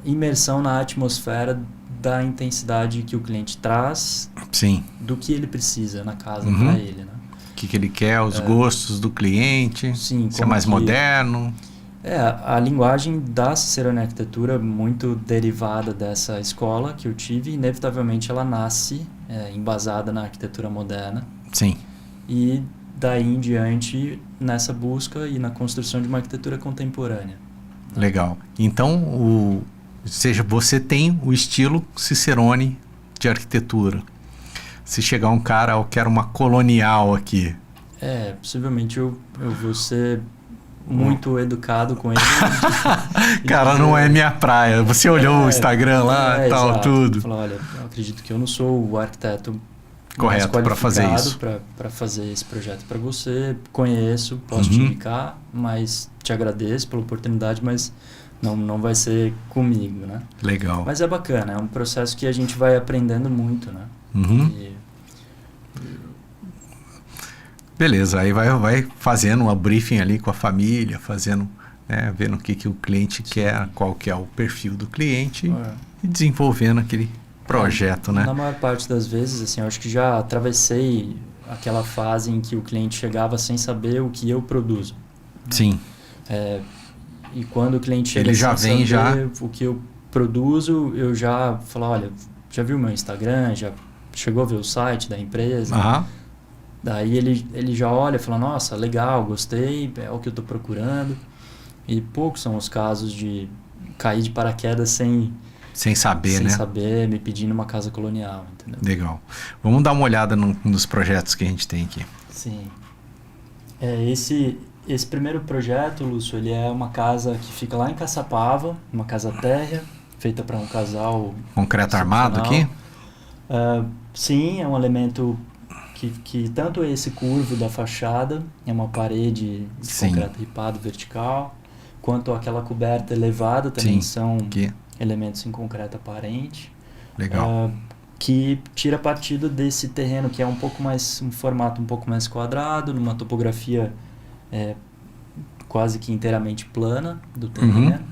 imersão na atmosfera da intensidade que o cliente traz, Sim. do que ele precisa na casa para ele, né? O que ele quer, os gostos do cliente, Sim, se é mais moderno. A linguagem da Cicerone Arquitetura, muito derivada dessa escola que eu tive, inevitavelmente ela nasce embasada na arquitetura moderna. Sim. E daí em diante nessa busca e na construção de uma arquitetura contemporânea. Legal. Então, seja, você tem o estilo Cicerone de arquitetura. Se chegar um cara, eu quero uma colonial aqui. Possivelmente eu vou ser muito educado com ele. Cara, não é minha praia. Você olhou o Instagram lá e tal, exato. tudo. Falar, olha, eu acredito que eu não sou o arquiteto Correto para fazer isso. Para fazer esse projeto para você. Conheço, posso te indicar, mas te agradeço pela oportunidade, mas não vai ser comigo, né? Legal. Mas é bacana, é um processo que a gente vai aprendendo muito, né? Beleza, aí vai fazendo uma briefing ali com a família, fazendo, né, vendo o que o cliente quer, qual que é o perfil do cliente e desenvolvendo aquele projeto, né? Na maior parte das vezes, assim, eu acho que já atravessei aquela fase em que o cliente chegava sem saber o que eu produzo. Sim. E quando o cliente chega Ele já sem vem saber o que eu produzo, eu já falo, olha, já viu meu Instagram, já chegou a ver o site da empresa? Daí ele já olha e fala, nossa, legal, gostei, é o que eu estou procurando. E poucos são os casos de cair de paraquedas sem saber, né? Sem saber, me pedindo uma casa colonial, entendeu? Legal. Vamos dar uma olhada num dos projetos que a gente tem aqui. Sim. esse primeiro projeto, Lúcio, ele é uma casa que fica lá em Caçapava, uma casa térrea, feita para um casal. Concreto armado aqui? Sim, é um elemento que tanto esse curvo da fachada, é uma parede de Sim. concreto ripado vertical, quanto aquela coberta elevada também são elementos em concreto aparente. Legal. Que tira partido desse terreno que é um formato um pouco mais quadrado, numa topografia quase que inteiramente plana do terreno.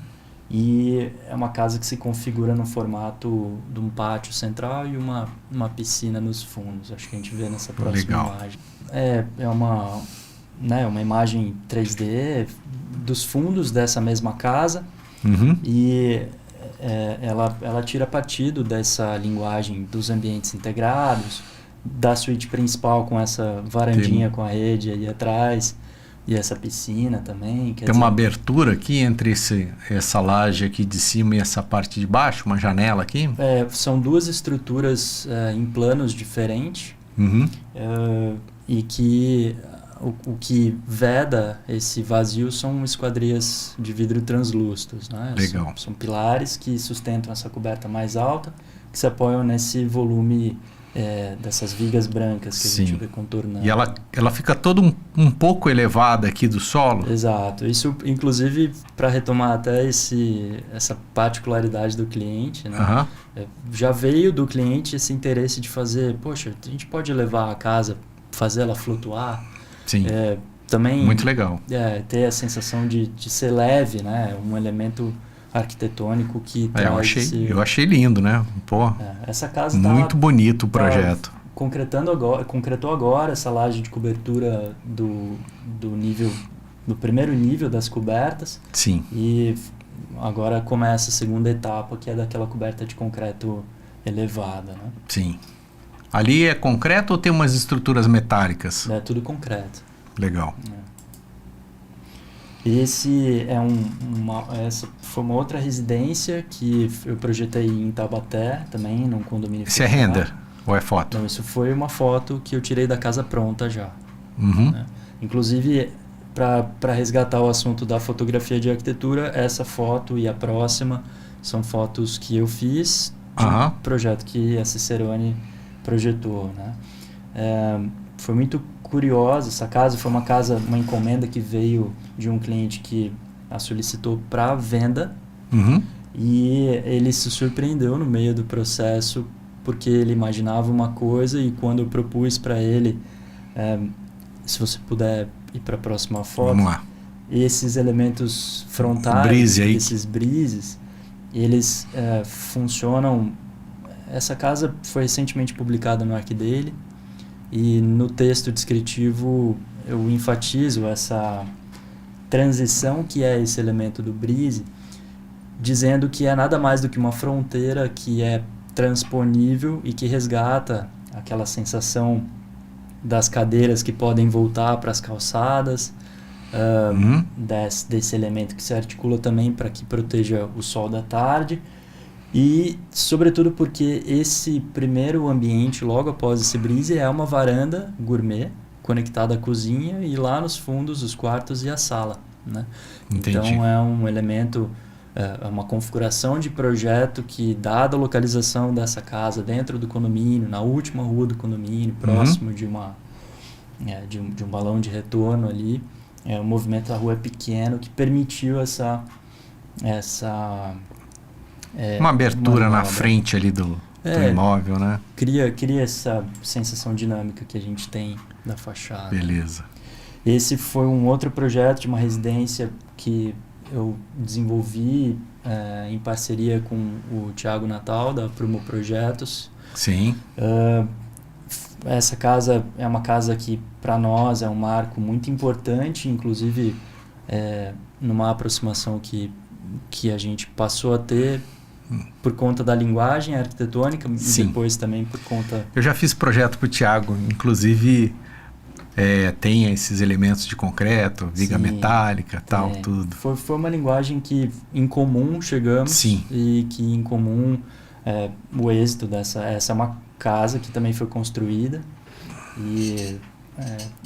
E é uma casa que se configura no formato de um pátio central e uma piscina nos fundos. Acho que a gente vê nessa próxima imagem. É uma imagem 3D dos fundos dessa mesma casa. E ela tira partido dessa linguagem dos ambientes integrados, da suíte principal com essa varandinha com a rede aí atrás. E essa piscina também. Tem uma abertura aqui entre essa laje aqui de cima e essa parte de baixo? Uma janela aqui? São duas estruturas em planos diferentes. E que o que veda esse vazio são esquadrias de vidro translúcidos. Né? Legal. São pilares que sustentam essa coberta mais alta, que se apoiam nesse volume dessas vigas brancas que a gente vê contornando. E ela fica toda um pouco elevada aqui do solo? Exato. Isso, inclusive, para retomar até essa particularidade do cliente, né? Já veio do cliente esse interesse de fazer, poxa, a gente pode levar a casa, fazer ela flutuar? Sim. Também, muito legal. Ter a sensação de ser leve, né? Um elemento arquitetônico que traz eu achei lindo, né? Pô, essa casa muito bonito o projeto. Concretou agora essa laje de cobertura do primeiro nível das cobertas. Sim. E agora começa a segunda etapa, que é daquela coberta de concreto elevada, né? Sim. Ali é concreto ou tem umas estruturas metálicas? É tudo concreto. Legal. Esse essa foi uma outra residência que eu projetei em Taubaté também, num condomínio. Isso é render ou é foto? Não, isso foi uma foto que eu tirei da casa pronta já. Né? Inclusive, para resgatar o assunto da fotografia de arquitetura, essa foto e a próxima são fotos que eu fiz de um projeto que a Cicerone projetou. Né? Foi muito curiosa essa casa, foi uma encomenda que veio de um cliente que a solicitou para venda. E ele se surpreendeu no meio do processo porque ele imaginava uma coisa e quando eu propus para ele, se você puder ir para a próxima foto, vamos lá. Esses elementos frontais, esses brises, eles funcionam. Essa casa foi recentemente publicada no ArcDaily. E no texto descritivo eu enfatizo essa transição que é esse elemento do brise, dizendo que é nada mais do que uma fronteira que é transponível e que resgata aquela sensação das cadeiras que podem voltar para as calçadas, desse elemento que se articula também para que proteja o sol da tarde. E, sobretudo, porque esse primeiro ambiente, logo após esse brise, é uma varanda gourmet conectada à cozinha e lá nos fundos os quartos e a sala. Né? Então, é um elemento, uma configuração de projeto que, dada a localização dessa casa dentro do condomínio, na última rua do condomínio, próximo de um balão de retorno ali, o movimento da rua é pequeno, que permitiu essa uma abertura na frente ali do imóvel, né? Cria essa sensação dinâmica que a gente tem da fachada. Beleza. Esse foi um outro projeto de uma residência que eu desenvolvi em parceria com o Thiago Natal, da Prumo Projetos. Sim. Essa casa é uma casa que, para nós, é um marco muito importante, inclusive numa aproximação que a gente passou a ter por conta da linguagem arquitetônica e depois também por conta... Eu já fiz projeto para o Thiago, inclusive tem esses elementos de concreto, viga metálica, tal, tudo. Foi uma linguagem que em comum chegamos e que em comum o êxito essa é uma casa que também foi construída e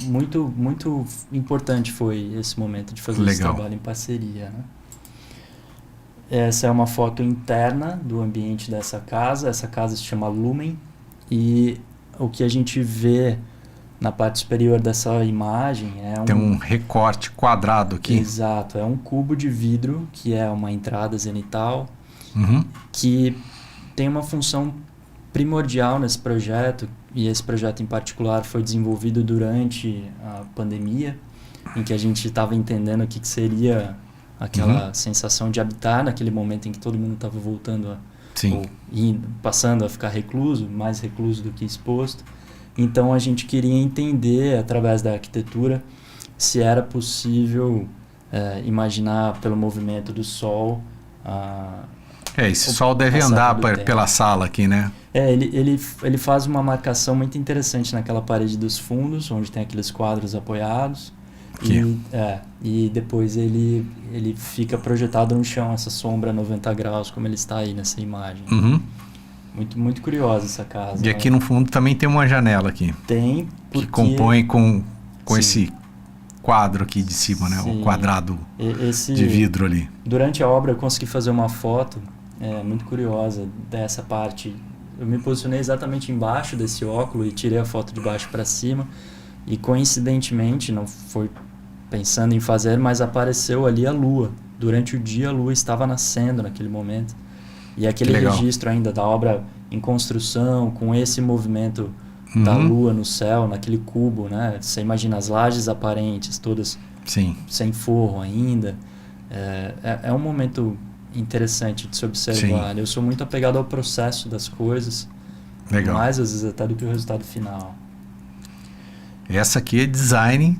muito, muito importante foi esse momento de fazer esse trabalho em parceria, né? Essa é uma foto interna do ambiente dessa casa. Essa casa se chama Lumen, e o que a gente vê na parte superior dessa imagem tem um recorte quadrado aqui. Exato, é um cubo de vidro que é uma entrada zenital, que tem uma função primordial nesse projeto, e esse projeto em particular foi desenvolvido durante a pandemia, em que a gente estava entendendo o que seria aquela sensação de habitar naquele momento em que todo mundo estava voltando passando a ficar recluso, mais recluso do que exposto. Então a gente queria entender, através da arquitetura, se era possível imaginar pelo movimento do sol. Esse sol deve andar pela sala aqui, né? Ele faz uma marcação muito interessante naquela parede dos fundos, onde tem aqueles quadros apoiados. E depois ele fica projetado no chão, essa sombra a 90 graus, como ele está aí nessa imagem. Muito, muito curiosa essa casa. E aqui no fundo também tem uma janela aqui. Tem, porque... Que compõe com esse quadro aqui de cima, né? O quadrado de vidro ali. Durante a obra eu consegui fazer uma foto muito curiosa dessa parte. Eu me posicionei exatamente embaixo desse óculo e tirei a foto de baixo para cima. E coincidentemente, não foi pensando em fazer, mas apareceu ali a lua. Durante o dia a lua estava nascendo naquele momento. E aquele registro ainda da obra em construção, com esse movimento da lua no céu, naquele cubo, né? Você imagina as lajes aparentes, todas sem forro ainda. É um momento interessante de se observar. Eu sou muito apegado ao processo das coisas, mais às vezes até do que o resultado final. Essa aqui é design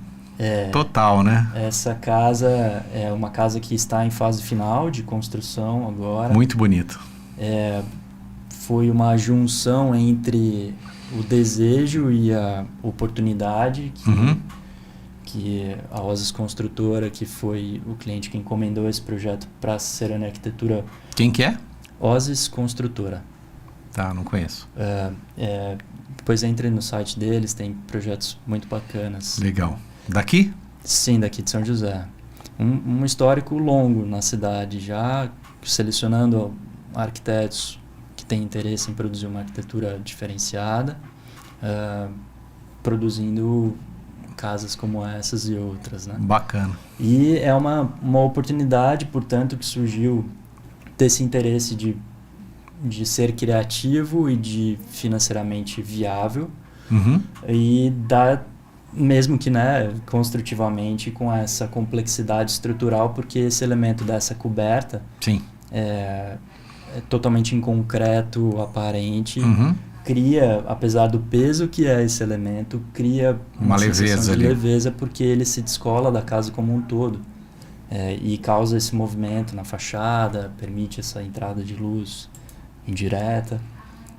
total, né? Essa casa é uma casa que está em fase final de construção agora. Muito bonito. Foi uma junção entre o desejo e a oportunidade que a Ozis Construtora, que foi o cliente que encomendou esse projeto para a Serrana Arquitetura. Quem que é? Ozis Construtora. Tá, não conheço. Depois entre no site deles, tem projetos muito bacanas. Legal. Daqui? Sim, daqui de São José. Um histórico longo na cidade, já selecionando arquitetos que têm interesse em produzir uma arquitetura diferenciada, produzindo casas como essas e outras, né? Bacana. E é uma oportunidade, portanto, que surgiu desse interesse de ser criativo e de financeiramente viável, e mesmo que construtivamente, com essa complexidade estrutural, porque esse elemento dessa coberta é totalmente em concreto, aparente, cria, apesar do peso que é esse elemento, cria uma sensação de leveza, porque ele se descola da casa como um todo, e causa esse movimento na fachada, permite essa entrada de luz indireta.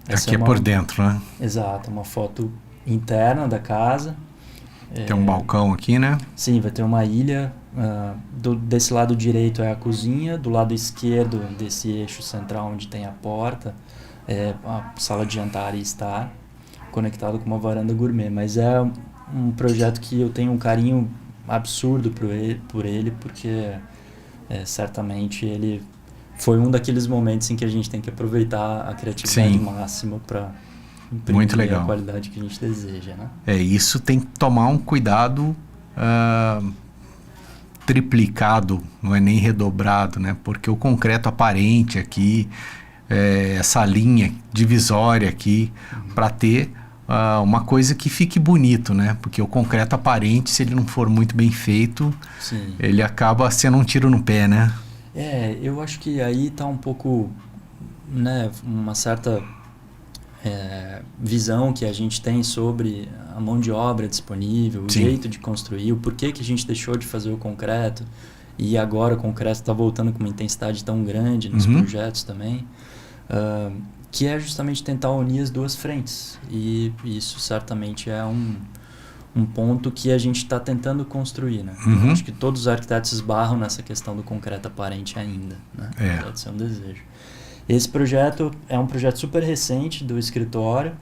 Aqui é por dentro, né? Exato, uma foto interna da casa. Tem um balcão aqui, né? Sim, vai ter uma ilha. Desse lado direito é a cozinha, do lado esquerdo desse eixo central onde tem a porta é a sala de jantar e estar, conectado com uma varanda gourmet. Mas é um projeto que eu tenho um carinho absurdo por ele, porque certamente ele foi um daqueles momentos em que a gente tem que aproveitar a criatividade máxima para imprimir a qualidade que a gente deseja, né? Isso tem que tomar um cuidado triplicado, não é nem redobrado, né? Porque o concreto aparente aqui, essa linha divisória aqui, para ter uma coisa que fique bonito, né? Porque o concreto aparente, se ele não for muito bem feito, ele acaba sendo um tiro no pé, né? Eu acho que aí está um pouco, né, uma certa visão que a gente tem sobre a mão de obra disponível, o jeito de construir, o porquê que a gente deixou de fazer o concreto e agora o concreto está voltando com uma intensidade tão grande nos projetos também, que é justamente tentar unir as duas frentes, e isso certamente é um ponto que a gente está tentando construir, né? Acho que todos os arquitetos esbarram nessa questão do concreto aparente ainda, né? Pode ser um desejo. Esse projeto é um projeto super recente do escritório,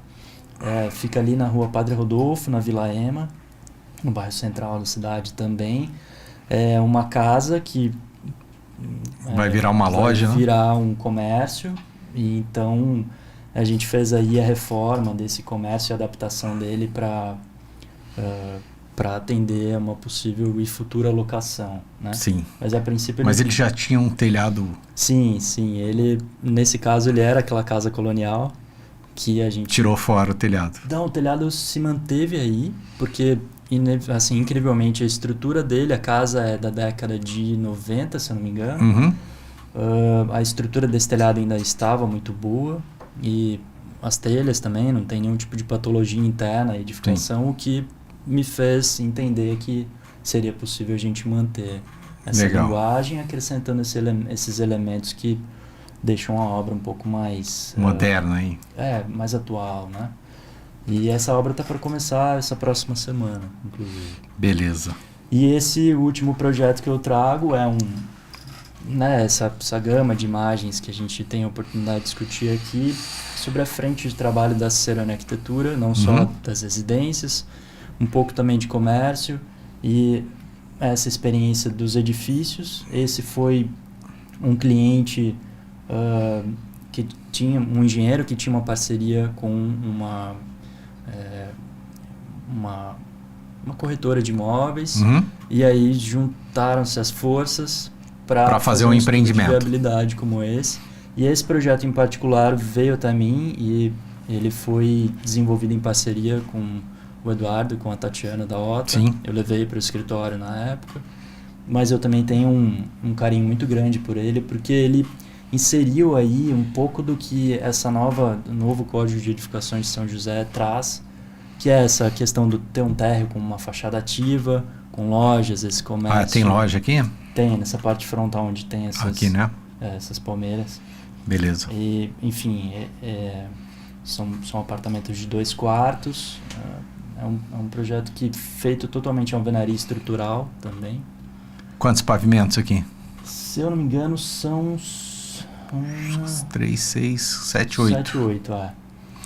fica ali na rua Padre Rodolfo, na Vila Ema, no bairro central da cidade também. É uma casa que vai virar uma loja, vai virar um comércio, e então a gente fez aí a reforma desse comércio e a adaptação dele para atender a uma possível e futura locação, né? Sim. Mas a princípio ele já tinha um telhado... Sim, ele, nesse caso, ele era aquela casa colonial que a gente... Tirou fora o telhado. Não, o telhado se manteve aí, porque, assim, incrivelmente, a estrutura dele, a casa é da década de 90, se eu não me engano. Uhum. A estrutura desse telhado ainda estava muito boa, e as telhas também, não tem nenhum tipo de patologia interna, a edificação, o que me fez entender que seria possível a gente manter essa linguagem, acrescentando esses elementos que deixam a obra um pouco mais... moderna, hein? Mais atual, né? E essa obra está para começar essa próxima semana, inclusive. Beleza. E esse último projeto que eu trago é essa gama de imagens que a gente tem a oportunidade de discutir aqui sobre a frente de trabalho da Serrana Arquitetura, não só das residências, um pouco também de comércio e essa experiência dos edifícios. Esse foi um cliente que tinha um engenheiro que tinha uma parceria com uma corretora de imóveis, e aí juntaram-se as forças para fazer um empreendimento de viabilidade como esse. E esse projeto em particular veio até mim e ele foi desenvolvido em parceria com o Eduardo, com a Tatiana da OTA. Sim. Eu levei para o escritório na época, mas eu também tenho um carinho muito grande por ele, porque ele inseriu aí um pouco do que essa novo Código de Edificações de São José traz, que é essa questão do ter um térreo com uma fachada ativa, com lojas, esse comércio. Tem loja aqui? Tem, nessa parte frontal onde tem essas... Aqui, né? Essas palmeiras. Beleza. E, enfim, são apartamentos de 2 quartos. É um projeto que feito totalmente em alvenaria estrutural também. Quantos pavimentos aqui? Se eu não me engano, são... 3, 6, 7, 8. 7, 8,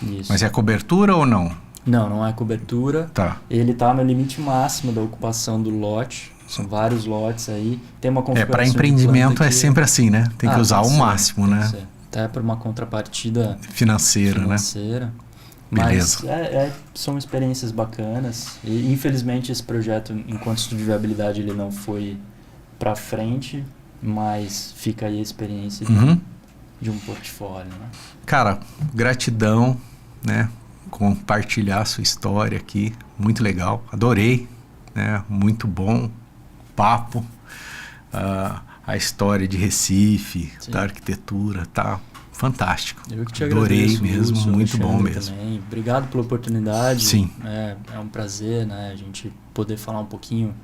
Isso. Mas é cobertura ou não? Não é cobertura. Tá. Ele está no limite máximo da ocupação do lote. São vários lotes aí. Tem uma configuração para empreendimento é sempre assim, né? Tem que usar o máximo, né? Até por uma contrapartida financeira. Né? Mas beleza. São experiências bacanas. E infelizmente esse projeto, enquanto estudo de viabilidade, ele não foi para frente, mas fica aí a experiência de um portfólio, né? Cara, gratidão, né? Compartilhar a sua história aqui, muito legal, adorei, né? Muito bom papo, a história de Recife, Sim. da arquitetura, tá fantástico. Eu que te adorei agradeço, mesmo, Lúcio, muito Alexandre bom mesmo. Também. Obrigado pela oportunidade. Sim. É um prazer, né? A gente poder falar um pouquinho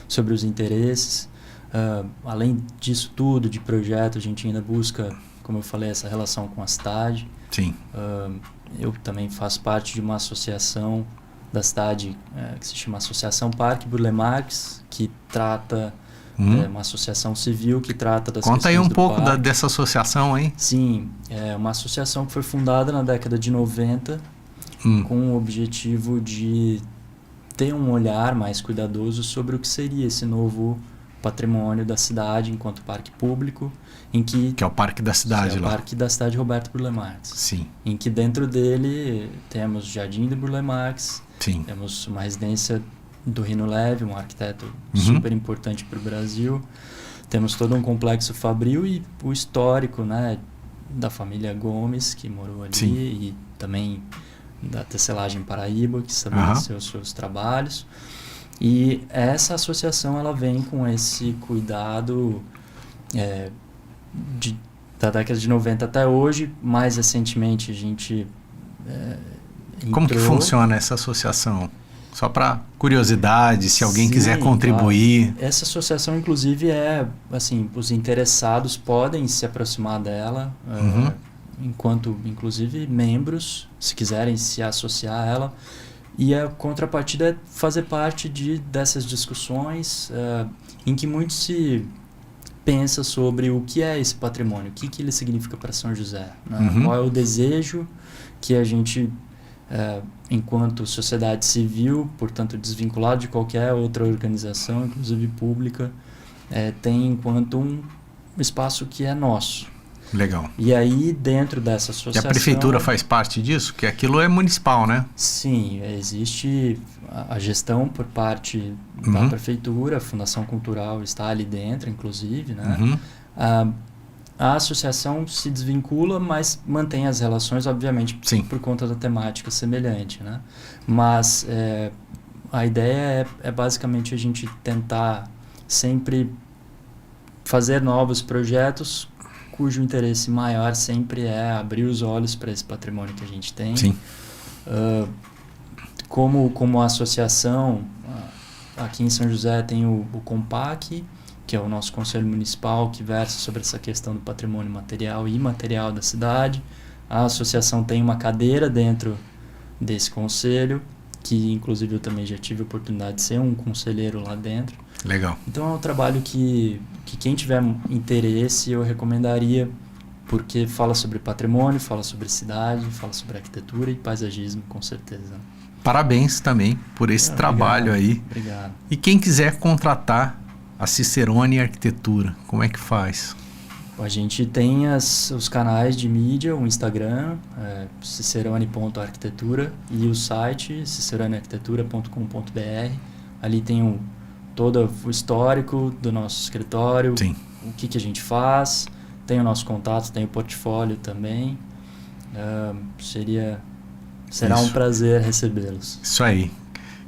sobre os interesses. Além disso tudo, de projeto, a gente ainda busca, como eu falei, essa relação com a cidade. Sim. Eu também faço parte de uma associação da cidade que se chama Associação Parque Burle Marx, que trata, uma associação civil que trata das Conta aí um pouco dessa associação, hein? Sim, é uma associação que foi fundada na década de 90 com o objetivo de ter um olhar mais cuidadoso sobre o que seria esse novo patrimônio da cidade enquanto parque público, que é o Parque da Cidade lá. O Parque da Cidade Roberto Burle Marx. Sim. Em que dentro dele temos o Jardim de Burle Marx, Sim. Temos uma residência do Rino Leve, um arquiteto super importante para o Brasil. Temos todo um complexo fabril e o histórico, né, da família Gomes, que morou ali, Sim. e também da Tecelagem Paraíba, que estabeleceu os seus trabalhos. E essa associação ela vem com esse cuidado da década de 90 até hoje. Mais recentemente a gente Como que funciona essa associação? Só para curiosidade, se alguém quiser contribuir. Claro. Essa associação, inclusive, assim, os interessados podem se aproximar dela, enquanto, inclusive, membros, se quiserem se associar a ela. E a contrapartida é fazer parte dessas discussões em que muito se pensa sobre o que é esse patrimônio, o que ele significa para São José, né? Qual é o desejo que a gente enquanto sociedade civil, portanto desvinculado de qualquer outra organização, inclusive pública, tem enquanto um espaço que é nosso. Legal. E aí, dentro dessa associação... E a prefeitura faz parte disso? Que aquilo é municipal, né? Sim, existe a gestão por parte da prefeitura, a Fundação Cultural está ali dentro, inclusive, né? A associação se desvincula, mas mantém as relações, obviamente, Sim. por conta da temática semelhante, né? Mas a ideia é basicamente a gente tentar sempre fazer novos projetos cujo interesse maior sempre é abrir os olhos para esse patrimônio que a gente tem. Sim. Como associação, aqui em São José tem o COMPAC, que é o nosso conselho municipal, que versa sobre essa questão do patrimônio material e imaterial da cidade. A associação tem uma cadeira dentro desse conselho, que inclusive eu também já tive a oportunidade de ser um conselheiro lá dentro. Legal. Então é um trabalho que quem tiver interesse eu recomendaria, porque fala sobre patrimônio, fala sobre cidade, fala sobre arquitetura e paisagismo, com certeza. Parabéns também por esse trabalho aí. Obrigado. E quem quiser contratar a Cicerone Arquitetura, como é que faz? A gente tem os canais de mídia, o Instagram, cicerone.arquitetura, e o site ciceronearquitetura.com.br. Ali tem todo o histórico do nosso escritório, Sim. O que a gente faz, tem o nosso contato, tem o portfólio também. Será um prazer recebê-los. Isso aí.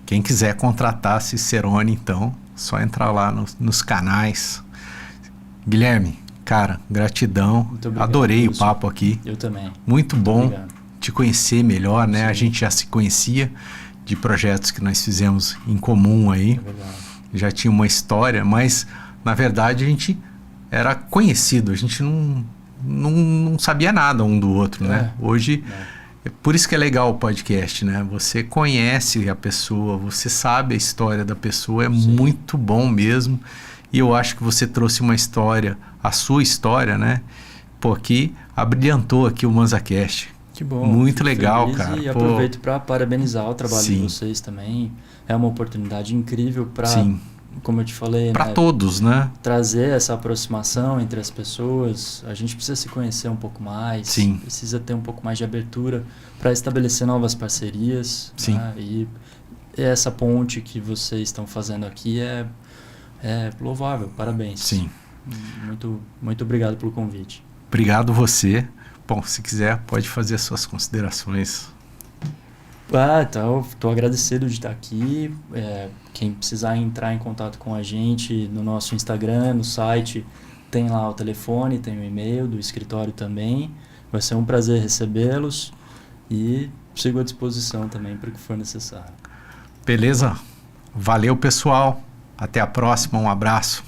Quem quiser contratar a Cicerone, então, só entrar lá nos canais. Guilherme, cara, gratidão. Muito obrigado, adorei Lúcio. o papo aqui. Eu também. Muito bom obrigado. Te conhecer melhor, né? Sim. A gente já se conhecia de projetos que nós fizemos em comum aí. É verdade. Já tinha uma história, mas na verdade a gente era conhecido, a gente não sabia nada um do outro, né? Hoje, por isso que é legal o podcast, né? Você conhece a pessoa, você sabe a história da pessoa, é Sim. muito bom mesmo. E eu acho que você trouxe uma história, a sua história, né? Porque abrilhantou aqui o ManzaCast. Que bom. Muito Fico legal, feliz cara. E aproveito para parabenizar o trabalho Sim. de vocês também. É uma oportunidade incrível para, como eu te falei, para todos, né? Trazer essa aproximação entre as pessoas. A gente precisa se conhecer um pouco mais. Sim. Precisa ter um pouco mais de abertura para estabelecer novas parcerias. Sim. Né? E essa ponte que vocês estão fazendo aqui é louvável. Parabéns. Sim. Muito, muito obrigado pelo convite. Obrigado você. Bom, se quiser, pode fazer suas considerações. Então, estou agradecido de estar aqui. Quem precisar entrar em contato com a gente no nosso Instagram, no site, tem lá o telefone, tem o e-mail do escritório também. Vai ser um prazer recebê-los e sigo à disposição também para o que for necessário. Beleza? Valeu, pessoal. Até a próxima. Um abraço.